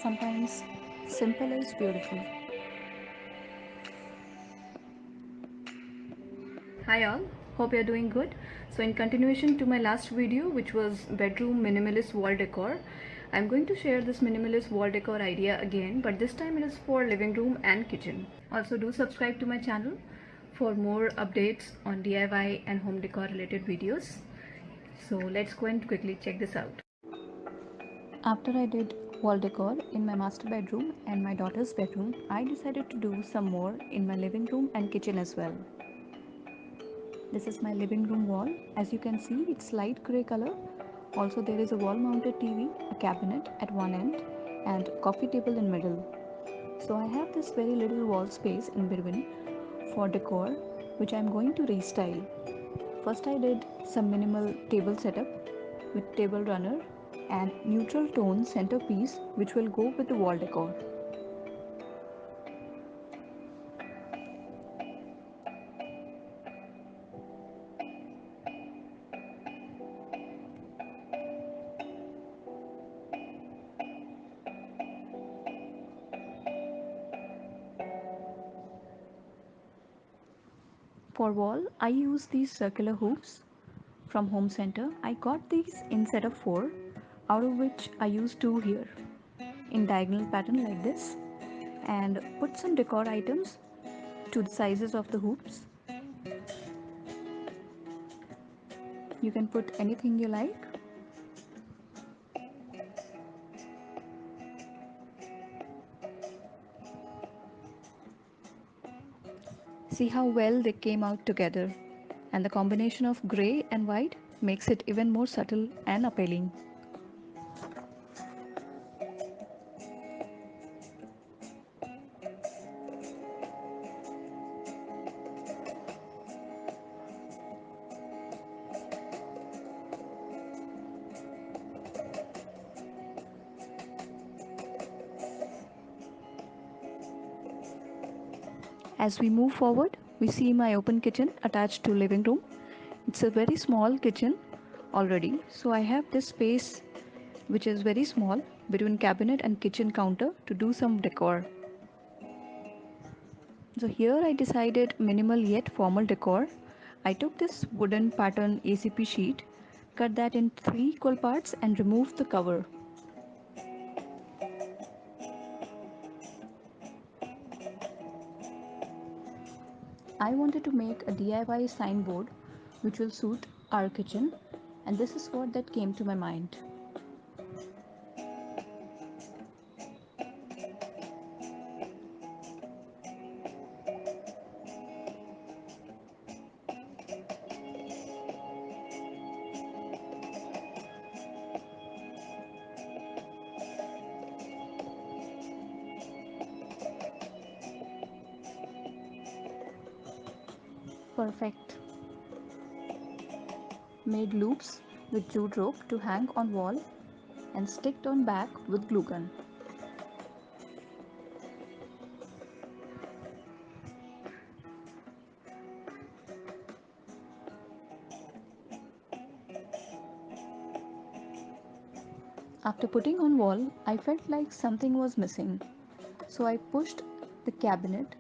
Sometimes simple is beautiful. Hi all, hope you're doing good. So in continuation to my last video, which was bedroom minimalist wall decor, I'm going to share this minimalist wall decor idea again, but this time it is for living room and kitchen. Also do subscribe to my channel for more updates on DIY and home decor related videos. So let's go and quickly check this out. After I did wall decor in my master bedroom and my daughter's bedroom, I decided to do some more in my living room and kitchen as well. This is my living room wall. As you can see, it's light gray color. Also there is a wall mounted TV, a cabinet at one end and coffee table in middle. So I have this very little wall space in between for decor, which I'm going to restyle. First I did some minimal table setup with table runner and neutral tone centerpiece which will go with the wall decor. For wall, I use these circular hoops from Home Center. I got these in set of 4, out of which I use 2 here in diagonal pattern like this, and put some decor items to the sizes of the hoops. You can put anything you like. See how well they came out together, and the combination of grey and white makes it even more subtle and appealing. As we move forward, we see my open kitchen attached to living room. It's a very small kitchen already, so I have this space which is very small between cabinet and kitchen counter to do some decor. So here I decided minimal yet formal decor. I took this wooden pattern ACP sheet, cut that in 3 equal parts and removed the cover. I wanted to make a DIY signboard which will suit our kitchen, and this is what that came to my mind. Perfect. Made loops with jute rope to hang on wall and sticked on back with glue gun. After putting on wall, I felt like something was missing. So I pushed the cabinet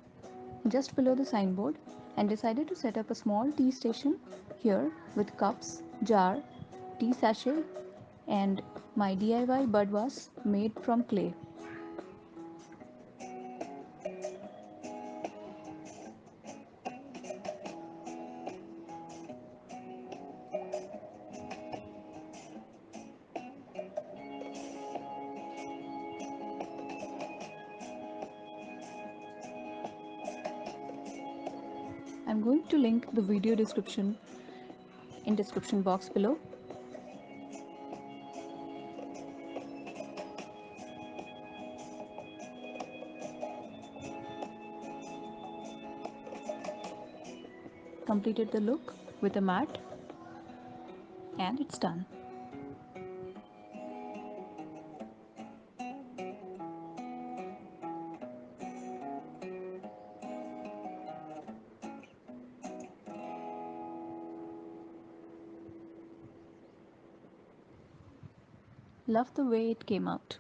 just below the signboard and decided to set up a small tea station here with cups, jar, tea sachet and my DIY budvase made from clay. I'm going to link the video description in description box below. Completed the look with a mat and it's done. Love the way it came out.